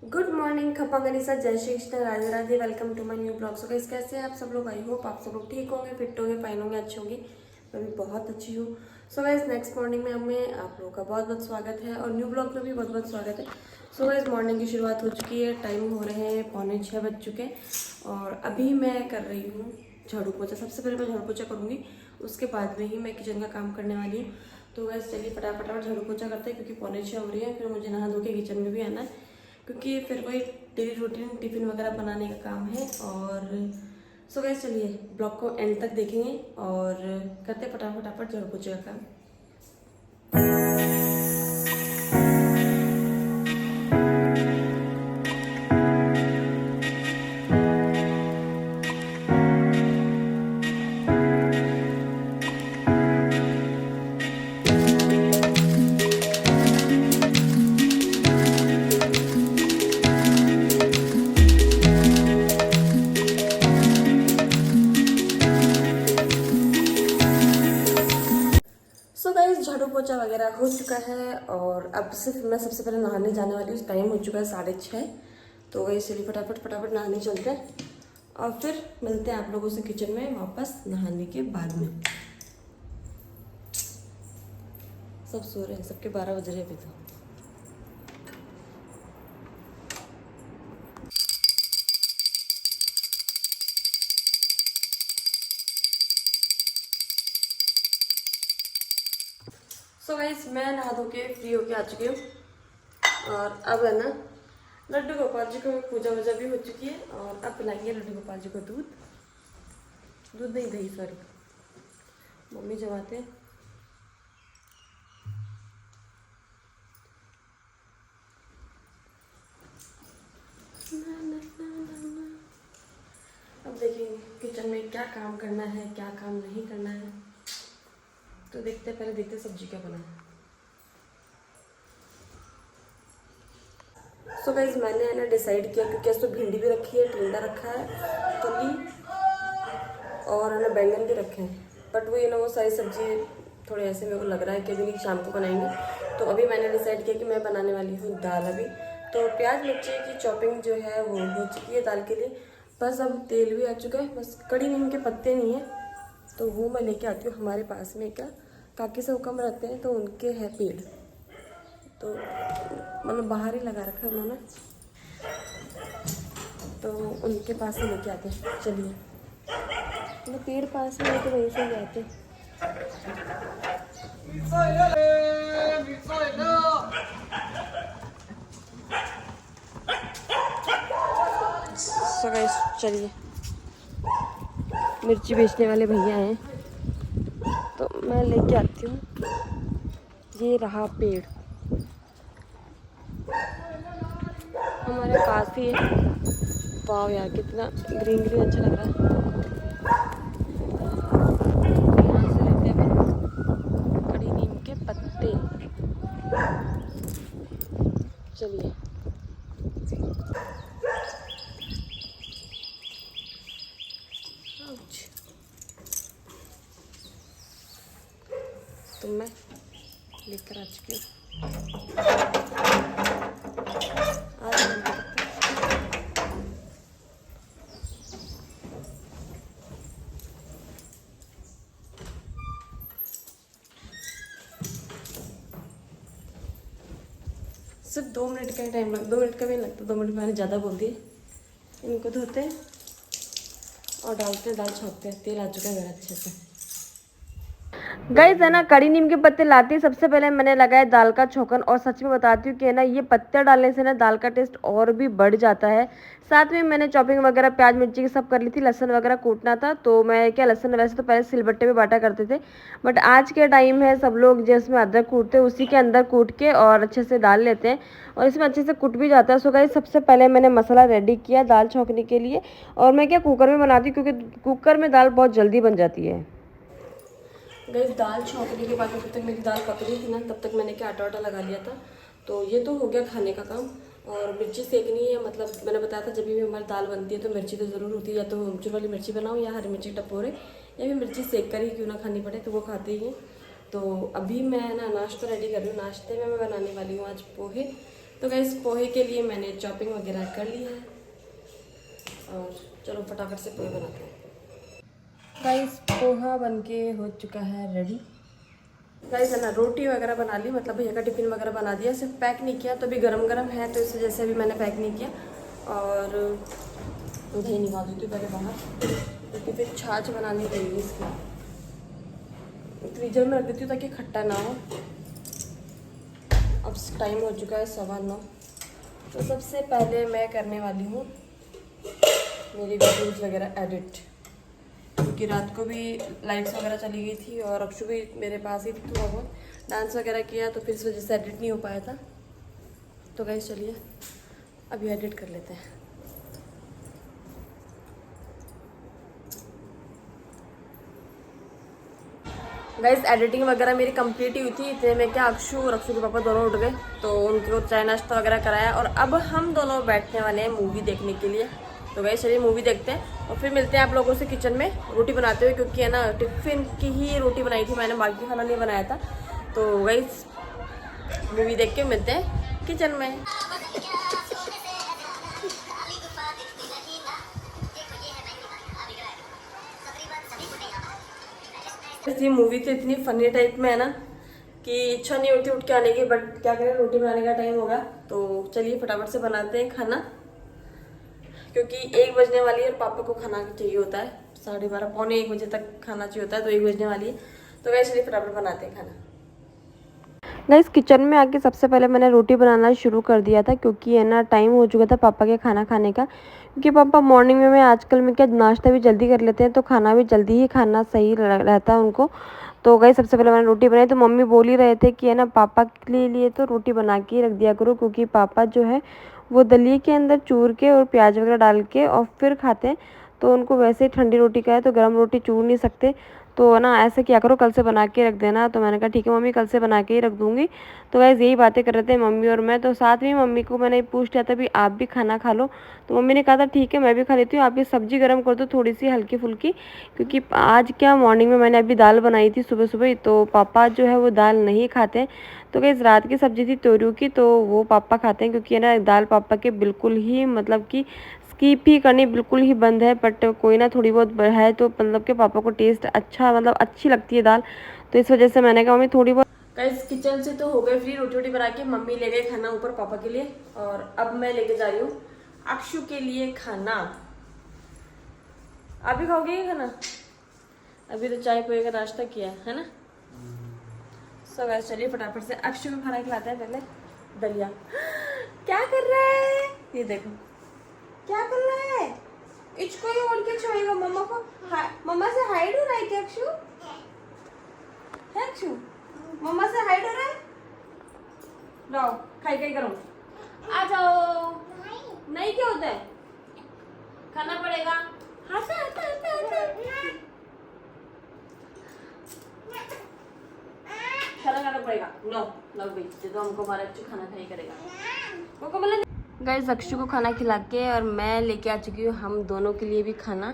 Good morning खप्पा गनीसा, जय Shri Krishna, Radhe Radhe. Welcome to my new blog. So guys, कैसे हैं आप सब लोग? आई होप आप सब लोग ठीक होंगे, फिट होंगे, फाइन होंगे, अच्छे होंगे। मैं भी बहुत अच्छी हूँ। सो गाइस, नेक्स्ट मॉर्निंग में हमें आप लोगों का बहुत बहुत स्वागत है और न्यू ब्लॉग में भी बहुत बहुत स्वागत है। सो गाइस, मॉर्निंग की शुरुआत हो चुकी है, टाइम हो रहे हैं 6:45 बज चुके हैं और अभी मैं कर रही हूँ झाड़ू पोछा। सबसे पहले मैं झाड़ू पोछा करूँगी, उसके बाद में ही मैं किचन का काम करने वाली हूँ। तो गाइस चलिए फटाफट झाड़ू पोछा करते हैं क्योंकि 6:45 हो रही है। फिर मुझे नहा धो के किचन में भी आना है क्योंकि फिर वही डेली रूटीन टिफिन वगैरह बनाने का काम है। और सो गाइस चलिए ब्लॉग को एंड तक देखेंगे और करते फटाफट झाड़ू पोछे का काम। सो गाइस, झाड़ू पोछा वगैरह हो चुका है और अब सिर्फ मैं सबसे पहले नहाने जाने वाली हूँ। टाइम हो चुका है 6:30। तो गाइस चलिए फटाफट नहाने चलते हैं और फिर मिलते हैं आप लोगों से किचन में वापस नहाने के बाद में। सब सो रहे हैं, सबके 12 बज रहे हैं अभी तो। सो गाइस, मैं नहा धो के फ्री होके आ चुकी हूँ और अब है ना लड्डू गोपाल जी को पूजा वूजा भी हो चुकी है और अब पिलाएंगे लड्डू गोपाल जी को दूध नहीं, दही, सॉरी। मम्मी जमाते हैं। अब देखेंगे किचन में क्या काम करना है, क्या काम नहीं करना है। तो पहले देखते सब्जी क्या बना है। सो गाइस, मैंने है ना डिसाइड किया क्योंकि ऐसे तो भिंडी भी रखी है, टिंडा रखा है, कली और है ना बैंगन भी रखे हैं। बट वो वो सारी सब्जी थोड़े ऐसे मेरे को लग रहा है कि अभी नहीं, शाम को बनाएंगे। तो अभी मैंने डिसाइड किया कि मैं बनाने वाली हूँ दाल अभी। तो प्याज मिर्ची की चॉपिंग जो है वो हो चुकी है दाल के लिए। बस अब तेल भी आ चुका है, बस कड़ी नीम के पत्ते नहीं है तो वो मैं लेके आती हूँ। हमारे पास में क्या काकी से हुक्म रहते हैं तो उनके है पेड़, तो मतलब बाहर ही लगा रखा है उन्होंने, तो उनके पास से लेके आते हैं। चलिए, मतलब पेड़ पास में है तो वहीं से ले आते हैं। सो गाइस चलिए, मिर्ची बेचने वाले भैया हैं तो मैं लेके आती हूँ। ये रहा पेड़, हमारे पास ही है। वाह यार, कितना ग्रीन ग्रीन अच्छा लग रहा है। यहाँ से लेते हैं अपन कड़ी नीम के पत्ते। चलिए, तो मैं लेकर आ चुकी हूँ। सिर्फ 2 मिनट का ही टाइम लग, 2 मिनट का भी नहीं लगता। 2 मिनट मैंने ज़्यादा बोल दिए। इनको धोते हैं और डालते हैं, दाल छौंकते हैं। तेल आ चुका है मेरा अच्छे से। गाइस है ना, कड़ी नीम के पत्ते लाती सबसे पहले मैंने लगाया दाल का छौंकन। और सच में बताती हूँ कि है ना, ये पत्ते डालने से ना दाल का टेस्ट और भी बढ़ जाता है। साथ में मैंने चॉपिंग वगैरह प्याज मिर्ची की सब कर ली थी, लहसुन वगैरह कूटना था। तो मैं क्या, लहसुन वैसे तो पहले सिलबट्टे में बांटा करते थे, बट आज के टाइम है सब लोग जिसमें अदरक कूटते हैं उसी के अंदर कूट के और अच्छे से डाल लेते हैं और इसमें अच्छे से कुट भी जाता है। सो गाइस, सबसे पहले मैंने मसाला रेडी किया दाल छौंकने के लिए। और मैं क्या कुकर में बनाती हूँ क्योंकि कुकर में दाल बहुत जल्दी बन जाती है। गई दाल छौंकने के बाद में जब तक मेरी दाल पक रही थी ना, तब तक मैंने क्या आटा वाटा लगा लिया था। तो ये तो हो गया खाने का काम। और मिर्ची सेकनी है, मतलब मैंने बताया था जब भी हमारी दाल बनती है तो मिर्ची तो ज़रूर होती है, या तो अमचूर वाली मिर्ची बनाओ या हरी मिर्ची टपोरे, या फिर मिर्ची सेक कर ही क्यों ना खानी पड़े, तो वो खाते ही हैं। तो अभी मैं ना नाश्ता रेडी कर रही हूँ। नाश्ते में मैं बनाने वाली हूँ आज पोहे। तो गाइस पोहे के लिए मैंने चॉपिंग वगैरह कर ली है और चलो फटाफट से पोहे बनाते हैं। गाइस पोहा बनके हो चुका है रेडी। गाइस है ना रोटी वगैरह बना ली, मतलब भैया का टिफिन वगैरह बना दिया, सिर्फ पैक नहीं किया। तो अभी गरम गरम है तो इस वजह से अभी मैंने पैक नहीं किया। और मुझे निकाल देती हूँ पहले बाहर, क्योंकि फिर छाछ बनानी पड़ेगी इसकी। फ्रीजर में रख देती हूँ ताकि खट्टा ना हो। अब टाइम हो चुका है 9:15। तो सबसे पहले मैं करने वाली हूँ मेरी वीडियोज़ वगैरह एडिट, क्योंकि रात को भी लाइट्स वगैरह चली गई थी और अक्षु भी मेरे पास ही थोड़ा बहुत डांस वगैरह किया, तो फिर इस वजह से एडिट नहीं हो पाया था। तो गाइस चलिए अभी एडिट कर लेते हैं। गाइस एडिटिंग वगैरह मेरी कंप्लीट ही हुई थी। इतने में क्या अक्षु और अक्षु के पापा दोनों उठ गए, तो उनको चाय नाश्ता वगैरह कराया और अब हम दोनों बैठने वाले हैं मूवी देखने के लिए। तो गाइस चलिए मूवी देखते हैं और फिर मिलते हैं आप लोगों से किचन में रोटी बनाते हुए, क्योंकि है ना टिफ़िन की ही रोटी बनाई थी मैंने, बाकी खाना नहीं बनाया था। तो गाइस मूवी देख के मिलते हैं किचन में। ये मूवी तो इतनी फनी टाइप में है ना कि इच्छा नहीं होती उठ के आने की, बट क्या करें रोटी बनाने का टाइम होगा। तो चलिए फटाफट से बनाते हैं खाना, क्योंकि 1 बजने वाली है और पापा को खाना चाहिए होता है 12:30 पौने 1 बजे तक खाना चाहिए होता है, तो 1 बजने वाली है। तो वैसे चलिए फटाफट बनाते हैं खाना। गाइस किचन में आके सबसे पहले मैंने रोटी बनाना शुरू कर दिया था, क्योंकि है ना टाइम हो चुका था पापा के खाना खाने का। क्योंकि पापा मॉर्निंग में आजकल में क्या नाश्ता भी जल्दी कर लेते हैं, तो खाना भी जल्दी ही खाना सही रहता है उनको। तो गाइस सबसे पहले मैंने रोटी बनाई, तो मम्मी बोल ही रहे थे कि है ना पापा के लिए तो रोटी बना के ही रख दिया करो, क्योंकि पापा जो है वो दलिए के अंदर चूर के और प्याज वगैरह डाल के और फिर खाते हैं। तो उनको वैसे ही ठंडी रोटी का है, तो गर्म रोटी चूर नहीं सकते। तो ना ऐसे क्या करो कल से बना के रख देना। तो मैंने कहा ठीक है मम्मी कल से बना के ही रख दूँगी। तो गाइस यही बातें कर रहे थे मम्मी और मैं। तो साथ में मम्मी को मैंने पूछ लिया था भी आप भी खाना खा लो, तो मम्मी ने कहा था ठीक है मैं भी खा लेती हूँ, आप भी सब्जी गर्म कर दो थोड़ी सी हल्की फुल्की, क्योंकि आज क्या मॉर्निंग में मैंने अभी दाल बनाई थी सुबह सुबह ही, तो पापा जो है वो दाल नहीं खाते हैं। तो गाइस रात की सब्जी थी तोरियों की, तो वो पापा खाते हैं, क्योंकि है ना दाल पापा के बिल्कुल ही मतलब कि स्किप ही करनी बिल्कुल ही बंद है। बट कोई ना थोड़ी बहुत है तो मतलब के पापा को टेस्ट अच्छा मतलब अच्छी लगती है दाल, तो इस वजह से मैंने कहा मम्मी थोड़ी बहुत। गाइस किचन से तो हो गए फ्री, रोटी वोटी बना के मम्मी ले गए खाना ऊपर पापा के लिए, और अब मैं लेके जा रही हूँ अक्षु के लिए खाना। आप भी खाओगे ये खाना? अभी तो चाय पोहे का नाश्ता किया है ना। सो गाइस चलिए फटाफट से अक्षु को खाना खिलाते हैं। पहले दलिया क्या कर रहा है ये देखो, क्या कर रहा है? इसको ही ओढ़ के छोड़ेगा मम्मा को। मम्मा से हाइड हो रहा है क्या अक्षु? है अक्षु मम्मा से हाइड हो रहा है? लो खाई खाई करो, आ जाओ। नहीं क्या होता है, खाना पड़ेगा। आता आता आता आता खाना खाना पड़ेगा। लो लो भाई तो हमको हमारा अक्षु खाना खाई करेगा। वो मतलब गाइस अक्षु को खाना खिला के और मैं लेके आ चुकी हूँ हम दोनों के लिए भी खाना।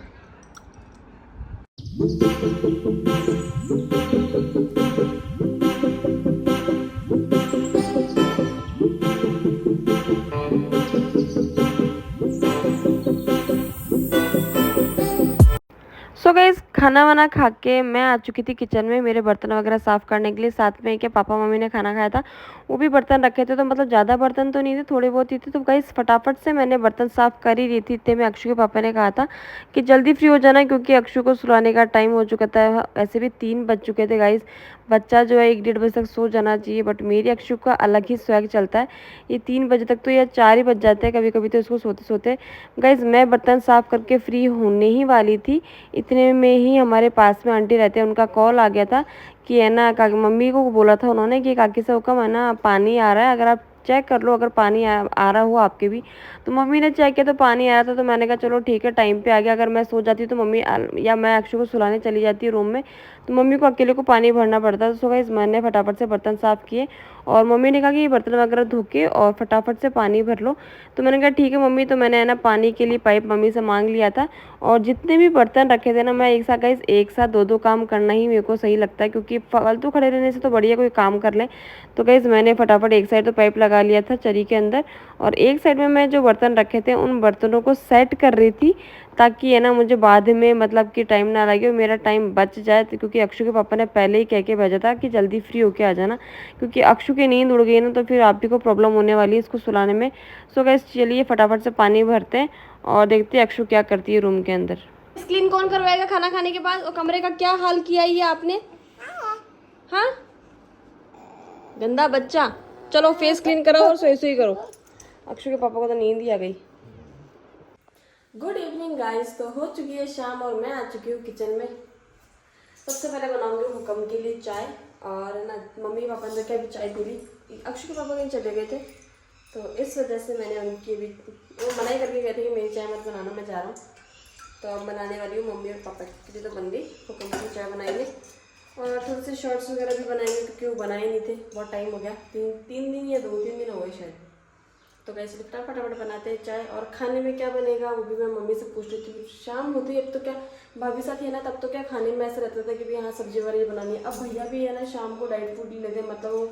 सो गाइस खाना वाना खा के मैं आ चुकी थी किचन में मेरे बर्तन वगैरह साफ़ करने के लिए। साथ में क्या पापा मम्मी ने खाना खाया था, वो भी बर्तन रखे थे, तो मतलब ज़्यादा बर्तन तो नहीं थे, थोड़े बहुत ही थे। तो गाइस फटाफट से मैंने बर्तन साफ़ कर ही रही थी। इतने में अक्षु के पापा ने कहा था कि जल्दी फ्री हो जाना, क्योंकि अक्षु को सुलाने का टाइम हो चुका था। ऐसे भी 3 बज चुके थे गाइस। बच्चा जो है 1-1:30 बजे तक सो जाना चाहिए, बट मेरी अक्षु का अलग ही स्वैग चलता है। ये 3 बजे तक तो या 4 ही बज जाते हैं कभी कभी तो इसको सोते सोते। गाइस मैं बर्तन साफ़ करके फ्री होने ही वाली थी, इतने में ही हमारे पास में आंटी रहते हैं, उनका कॉल आ गया था कि है ना मम्मी को बोला था उन्होंने कि काकी से हुक्म है ना पानी आ रहा है, अगर आप चेक कर लो अगर पानी आ रहा हो आपके भी। तो मम्मी ने चेक किया तो पानी आ रहा था, तो मैंने कहा चलो ठीक है टाइम पे आ गया। अगर मैं सो जाती तो मम्मी या मैं अक्षु को सुलाने चली जाती रूम में, तो मम्मी को अकेले को पानी भरना पड़ता। तो सो गाइस मैंने फटाफट से बर्तन साफ़ किए और मम्मी ने कहा कि ये बर्तन वगैरह धो के और फटाफट से पानी भर लो। तो मैंने कहा ठीक है मम्मी। तो मैंने है ना पानी के लिए पाइप मम्मी से मांग लिया था। और जितने भी बर्तन रखे थे ना, मैं एक साथ दो काम करना ही मेरे को सही लगता है, क्योंकि फालतू खड़े रहने से तो बढ़िया कोई काम कर ले। तो गाइस मैंने फटाफट एक साइड तो पाइप लगा लिया था चरी के अंदर, और एक साइड में मैं जो बर्तन रखे थे उन बर्तनों को सेट कर रही थी, ताकि है ना मुझे बाद में मतलब कि टाइम ना लगे और मेरा टाइम बच जाए। तो क्योंकि अक्षु के पापा ने पहले ही कह के भेजा था कि जल्दी फ्री होके आ जाना, क्योंकि अक्षु की नींद उड़ गई ना तो फिर आप ही को प्रॉब्लम होने वाली है इसको सुलाने में। सो गाइस चलिए फटाफट से पानी भरते हैं और देखते हैं अक्षु क्या करती है रूम के अंदर। क्लीन कौन करवाएगा खाना खाने के बाद? और कमरे का क्या हाल किया ये आपने? हाँ गंदा बच्चा। चलो फेस क्लीन करो और सोई सोई करो। अक्षु के पापा को तो नींद ही आ गई। Good evening guys. तो हो चुकी है शाम और मैं आ चुकी हूँ किचन में। सबसे पहले बनाऊंगी हुक्म के लिए चाय, और ना मम्मी पापा ने क्या भी चाय पी ली। अक्षु के पापा कहीं चले गए थे तो इस वजह से मैंने उनकी भी वो मना ही करके गए थे कि मेरी चाय मत बनाना, मैं जा रहा हूँ। तो अब बनाने वाली हूँ मम्मी और पापा के लिए। तो बन गई हुक्म की चाय बनाएंगे और थोड़े से शॉर्ट्स वगैरह भी बनाएंगे, क्योंकि वो बनाए नहीं थे, बहुत टाइम हो गया, तीन दिन या 2-3 दिन हो गए शायद। तो कैसे फटाफट बनाते हैं चाय। और खाने में क्या बनेगा वो भी मैं मम्मी से पूछ रही थी। शाम होती है अब तो क्या भाभी साथ है ना, तब तो क्या खाने में ऐसा रहता था कि भाई हाँ सब्जी वगैरह बनानी है। अब भैया भी है ना शाम को डाइट फूड लेते हैं, मतलब वो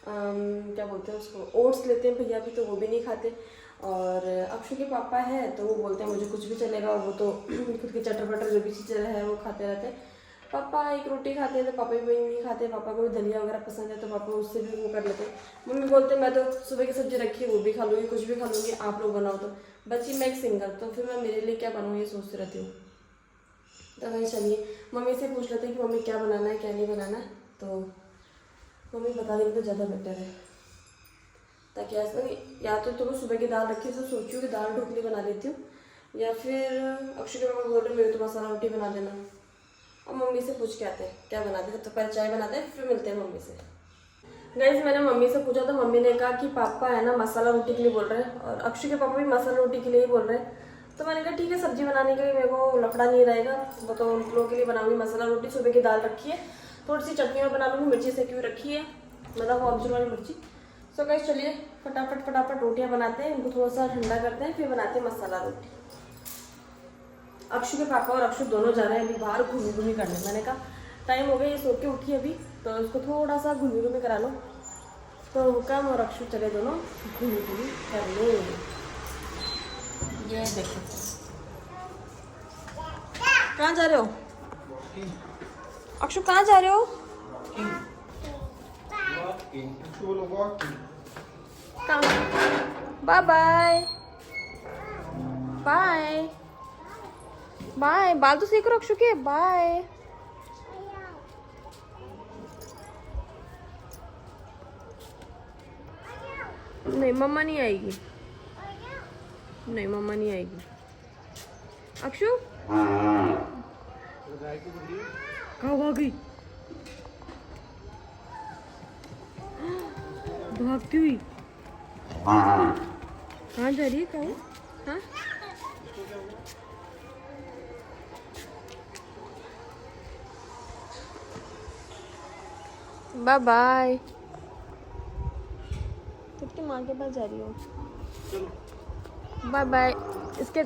क्या बोलते हैं उसको, ओट्स लेते हैं भैया भी, तो वो भी नहीं खाते। और अक्षु के पापा है तो वो बोलते हैं मुझे कुछ भी चलेगा, वो तो खुद के चटर पटर जो भी चीज़ें है वो खाते रहते हैं। पापा एक रोटी खाते हैं तो पापा भी नहीं खाते, पापा को भी दलिया वगैरह पसंद है तो पापा उससे भी वो कर लेते हैं। मम्मी बोलते हैं मैं तो सुबह की सब्जी रखी है वो भी खा लूँगी, कुछ भी खा लूँगी, आप लोग बनाओ। तो बच्ची मैं एक सिंगल, तो फिर मैं मेरे लिए क्या बनाऊँ ये सोचती रहती हूँ। तो वही चलिए मम्मी से पूछ लेते हैं कि मम्मी क्या बनाना है क्या नहीं बनाना है, तो मम्मी बता देंगे तो ज़्यादा बेटर है। ताकि ऐसा नहीं, या तो मैं सुबह की दाल रखी तो सोची हूँ कि दाल ढोकली बना देती हूँ, या फिर अक्षय के पापा बोल रहे मेरे तो मसाला रोटी बना देना। और मम्मी से पूछ के आते हैं क्या बनाते हैं, तो पहले चाय बनाते हैं फिर मिलते हैं मम्मी से। गाइस मैंने मम्मी से पूछा तो मम्मी ने कहा कि पापा है ना मसाला रोटी के लिए बोल रहे हैं, और अक्षय के पापा भी मसाला रोटी के लिए ही बोल रहे हैं। तो मैंने कहा ठीक है, सब्जी बनाने के लिए मेरे को लफड़ा नहीं रहेगा, वो तो उन लोगों के लिए बनाऊंगी मसाला रोटी। सुबह की दाल रखी है, थोड़ी सी चटनी और बना लूँगी, मिर्ची सेकी हुई रखी है, मतलब ऑब्जर वाली मिर्ची। सो गाइस चलिए फटाफट रोटियाँ बनाते हैं, उनको थोड़ा सा ठंडा करते हैं, फिर बनाते हैं मसाला रोटी। अक्षु के पापा और अक्षु दोनों जा रहे हैं अभी बाहर घूमी करने। मैंने कहा टाइम हो गया, ये सो के उठी अभी, तो उसको थोड़ा सा घूमी करा लो। तो हुक्म और अक्षु चले दोनों घूमी करने। ये देखो कहाँ जा रहे हो अक्षु, कहाँ जा रहे हो? Bye bye bye bye. बाल तो सीख रहे अक्षु के। बाय। नहीं मम्मा नहीं आएगी, नहीं मम्मा नहीं आएगी। अक्षु कहाँ भाग गई? भागती हुई कहाँ जा रही है? कहाँ? हाँ बाय बाय। कितनी माँ के पास जा रही हो? Bye bye. इसके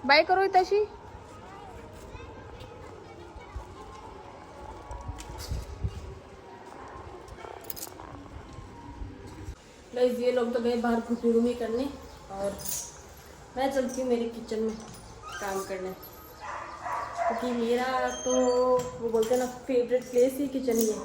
बाय करो हिताशी। गाइस ये लोग तो गए बाहर घूमी करने, और मैं चलती हूँ मेरे किचन में काम करने, क्योंकि मेरा तो वो बोलते हैं ना फेवरेट प्लेस ही किचन ही है।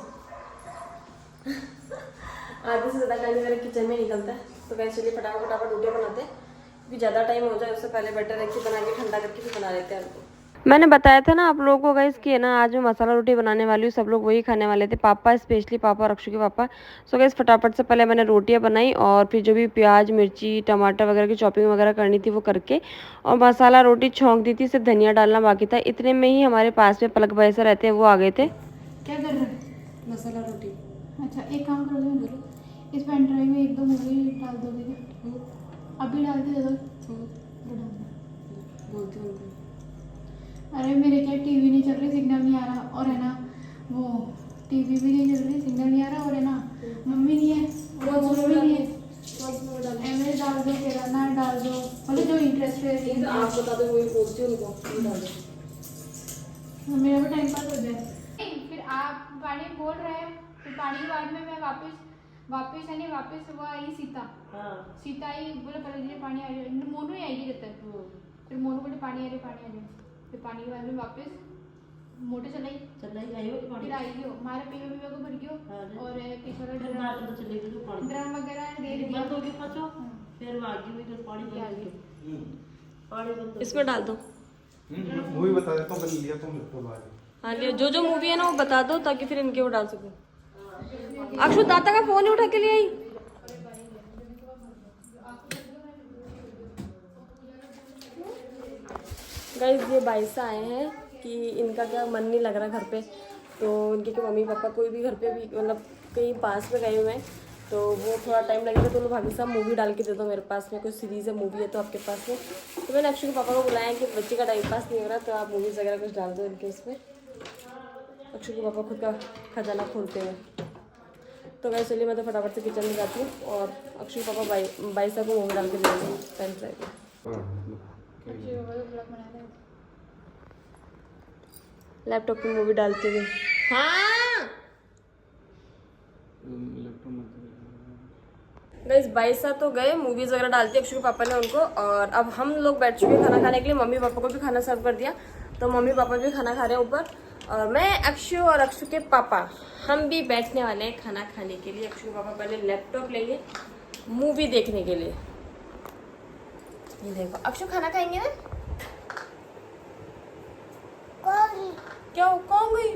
आधे से ज़्यादा टाइम मेरे किचन में निकलता है। तो गाइस चलिए फटाफट रोटियाँ बनाते हैं, क्योंकि ज़्यादा टाइम हो जाए उससे पहले बेटर है कि बना के ठंडा करके फिर बना लेते हैं उनको। मैंने बताया था ना आप लोगों को गाइस कि है ना आज मैं मसाला रोटी बनाने वाली हूँ, सब लोग वही खाने वाले थे, पापा स्पेशली पापा और अक्षु के पापा। सो गाइस फटाफट से पहले मैंने रोटियाँ बनाई, और फिर जो भी प्याज मिर्ची टमाटर वगैरह की चॉपिंग वगैरह करनी थी वो करके, और मसाला रोटी छौंक दी थी, सिर्फ धनिया डालना बाकी था। इतने में ही हमारे पास में पलक भाई से रहते हैं, वो आ गए थे। क्या कर रहे हैं? मसाला रोटी। अच्छा एक काम कर दो, इस पेन ड्राइव में 1-2 मूवी डाल दोगे क्या? अभी डाल दे दो। बोलती हूँ अरे मेरे क्या टीवी नहीं चल रही, सिग्नल नहीं आ रहा, और है ना वो टीवी भी नहीं चल रही, सिग्नल नहीं आ रहा, और है ना मम्मी नहीं है, और वो भी नहीं है। एमए डाल दो, केदारनाथ डाल दो, मतलब जो इंटरेस्ट है। आप बता दो, वही बोलती हूँ उनको डाल दो। मेरा भी टाइम पास हो जाए। फिर आप पानी बोल रहे हैं, फिर पानी के बाद में मैं वापस है नहीं, वापस वो आई सीता। हाँ। सीता आई, बोले पहले धीरे पानी आ रही, मोनू ही आएगी जब तक। फिर मोनू बोले पानी आ रही। फिर पानी के बाद में वापस मोटर चलाई आई हो फिर आई हो, हमारे पीवे को भर गयो, और पीछे फिर बाहर अंदर चले गए, जो पानी ड्रम वगैरह दे दिया। बंद हो गया पाछो, फिर आगे में जो पानी बंद हो गया, पानी बंद इसमें डाल दो। मूवी बता देता हूँ, पहले लिया तो मेरे को बाद। हाँ लियो, जो मूवी है ना वो बता दो, ताकि फिर इनके वो डाल सकूं। अक्षु दाता का फोन ही उठा के ले आई। गाइस ये बाइसा आए हैं कि इनका क्या मन नहीं लग रहा घर पे, तो इनके के मम्मी पापा कोई भी घर पे भी मतलब कहीं पास में गए हुए हैं, तो वो थोड़ा टाइम लगेगा, तो भाभी साहब मूवी डाल के दे दो मेरे पास में, कोई सीरीज़ है मूवी है तो आपके पास में। तो मैंने अक्षु के पापा को बुलाया कि बच्चे का टाइम पास नहीं हो रहा, तो आप मूवीज़ वगैरह कुछ डाल दो इनके इसमें। अक्षु के पापा खुद का खजाना खोलते हैं। तो वैसे चलिए मैं तो फटाफट से किचन में जाती हूँ, और अक्षु के पापा बाई साहब को मूवी डाल के दे देंगे पेन ड्राइव में। लैपटॉप पे मूवी डालते हुए। हाँ गाइस बाईसा तो गए मूवीज वगैरह डालती अक्षु के पापा ने उनको, और अब हम लोग बैठ चुके खाना खाने के लिए। मम्मी पापा को भी खाना सर्व कर दिया, तो मम्मी पापा भी खाना खा रहे हैं ऊपर, और मैं अक्षु और अक्षु के पापा हम भी बैठने वाले हैं खाना खाने के लिए। अक्षु के पापा पहले लैपटॉप लेंगे मूवी देखने के लिए। ये देखो अक्षु खाना खाएंगे ना। क्या कौन गई?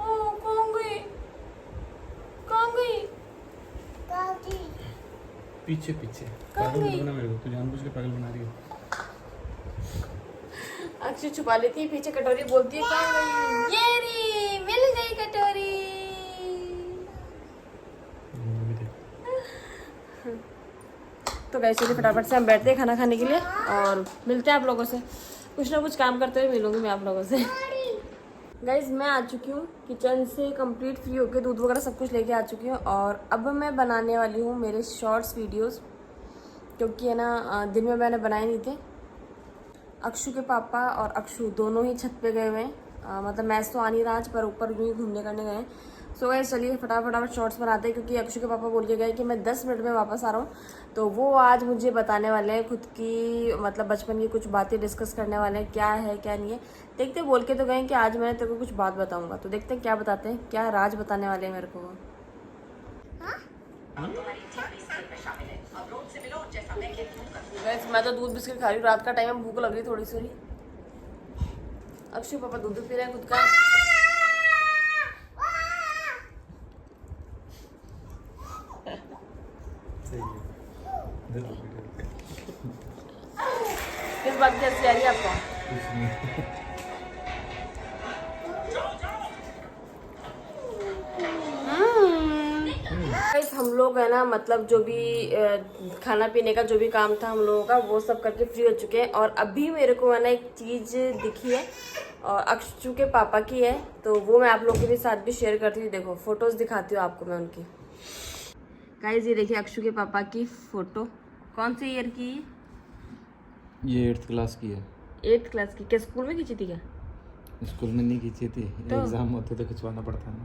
ओ कौन गई? कौन गई? पीछे पीछे कहाँ पागल गई? मत बना मेरे को, तू जानबूझ के पागल बना रही है। अक्षु छुपा लेती है पीछे, कटोरी बोलती है कहाँ गई? ये रे मिल गई कटोरी। तो वैसे ही फटाफट से हम बैठते हैं खाना खाने के लिए, और मिलते हैं आप लोगों से। कुछ ना कुछ काम करते हुए मिलूंगी मैं आप लोगों से। गाइज मैं आ चुकी हूँ किचन से कंप्लीट फ्री होके, दूध वगैरह सब कुछ लेके आ चुकी हूँ, और अब मैं बनाने वाली हूँ मेरे शॉर्ट्स वीडियोस, क्योंकि है ना दिन में मैंने बनाए नहीं थे। अक्षु के पापा और अक्षु दोनों ही छत पे गए हुए हैं, मतलब मैच तो आ नहीं रहा आज, पर ऊपर भी घूमने करने गए हैं। सो गाइस चलिए फटाफट शॉर्ट्स बनाते हैं, क्योंकि अक्षु के पापा बोल के गए कि मैं 10 मिनट में वापस आ रहा हूँ, तो वो आज मुझे बताने वाले हैं खुद की मतलब बचपन की कुछ बातें डिस्कस करने वाले हैं, क्या है क्या नहीं है। देखते बोल के तो गए कि आज मैं तेरे को कुछ बात बताऊंगा, तो देखते हैं क्या बताते हैं, क्या राज बताने वाले हैं मेरे को वो। मैं तो दूध बिस्किट खा रही हूँ, रात का टाइम है, भूख लग रही थोड़ी सी। अक्षु पापा दूध पी रहे हैं खुद का। किस बात की हंसी आ रही है आपको? हम लोग है ना मतलब जो भी खाना पीने का जो भी काम था हम लोगों का, वो सब करके फ्री हो चुके हैं, और अभी मेरे को है ना एक चीज़ दिखी है, और अक्षु के पापा की है, तो वो मैं आप लोगों के भी साथ भी शेयर करती हूँ। देखो फोटोज दिखाती हूँ आपको मैं उनकी। गाइस ये देखिए अक्षु के पापा की फोटो। कौन से ईयर की? ये 8th क्लास की है। 8th क्लास की? क्या स्कूल में खींची थी क्या? स्कूल में नहीं खींची थी, तो? एग्जाम होते तो खिंचवाना पड़ता है।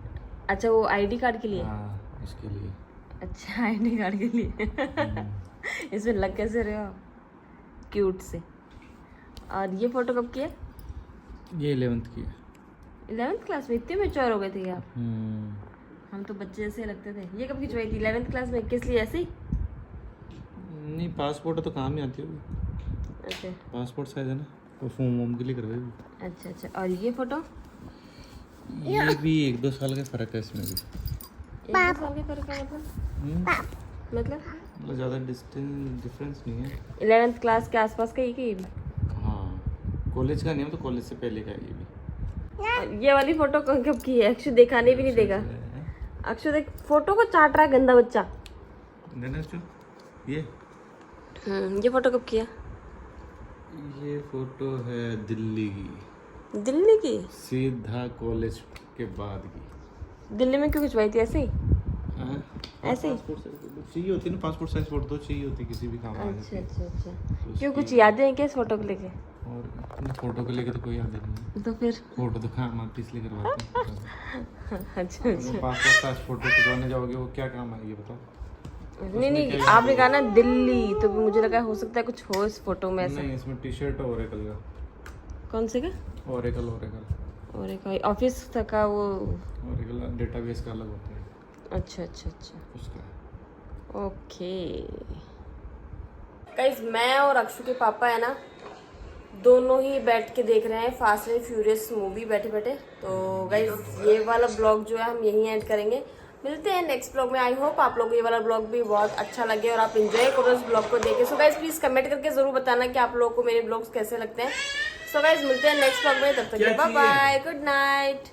अच्छा वो आईडी कार्ड के लिए? हाँ उसके लिए। अच्छा आईडी कार्ड के लिए। इसमें लग कैसे रहे हो क्यूट से। और ये फोटो कब की है? ये 11th की है। 11th क्लास में? इतने मैच्योर हो गए थे आप? हम तो बच्चे जैसे लगते थे। ये कब खिंचवाई थी? 11th क्लास में? किस लिए ऐसे ही? नहीं पासपोर्ट तो काम ही आती होगी। अच्छा पासपोर्ट साइज है ना, तो फॉर्म वॉर्म के लिए करवाई। अच्छा अच्छा। और ये फोटो? ये भी 1-2 साल का फर्क है इसमें भी। 1-2 साल के फर्क का मतलब मतलब ज़्यादा डिफरेंस नहीं है। 11th क्लास के आसपास का ही कि? हाँ कॉलेज का नहीं है, तो कॉलेज से पहले का है ये भी। ये वाली फोटो कब की है? अक्षु दिखाने भी नहीं देगा। अक्षु देख फोटो को चाट रहा है गंदा बच्चा। ये फोटो कब की है? ये फोटो है दिल्ली की। दिल्ली की? सीधा कॉलेज के बाद की। दिल्ली में क्यों खिंचवाई थी ऐसे ही? हाँ? ऐसे ही? पासपोर्ट साइज चाहिए होती है ना, पासपोर्ट साइज फोटो तो चाहिए होती है किसी भी काम आ अच्छा जाती है। अच्छा अच्छा। तो क्यों, उसकी- कुछ यादें हैं क्या इस फोटो को लेके? और फोटो को लेके तो कोई याद नहीं है। तो फिर फोटो तो काम आप इसलिए करवाते हैं। अच्छा अच्छा। पासपोर्ट साइज फोटो खिंचवाने जाओगे वो क्या काम आएगी बताओ? नहीं नहीं, आपने कहा ना दिल्ली, तो मुझे लगा हो सकता है कुछ हो इस फोटो में ऐसा। नहीं, इसमें टी शर्ट ओरेकल का। कौन से का? ओरेकल और एक ऑफिस तक का वो। ओरेकल डेटाबेस का अलग होता है अच्छा अच्छा अच्छा, उसका। ओके। गाइस, मैं और अक्षु के पापा है ना, दोनों ही बैठ के देख रहे हैं फास्ट एंड फ्यूरियस मूवी बैठे बैठे। तो गाइस, ये वाला ब्लॉग जो है हम यहीं एंड करेंगे। मिलते हैं नेक्स्ट ब्लॉग में। आई होप आप लोगों को ये वाला ब्लॉग भी बहुत अच्छा लगे और आप इंजॉय करो इस ब्लॉग को देखे। सो गाइस, प्लीज कमेंट करके जरूर बताना कि आप लोगों को मेरे ब्लॉग्स कैसे लगते हैं। सो गाइस, मिलते हैं नेक्स्ट ब्लॉग में, तब तक बाय बाय, गुड नाइट।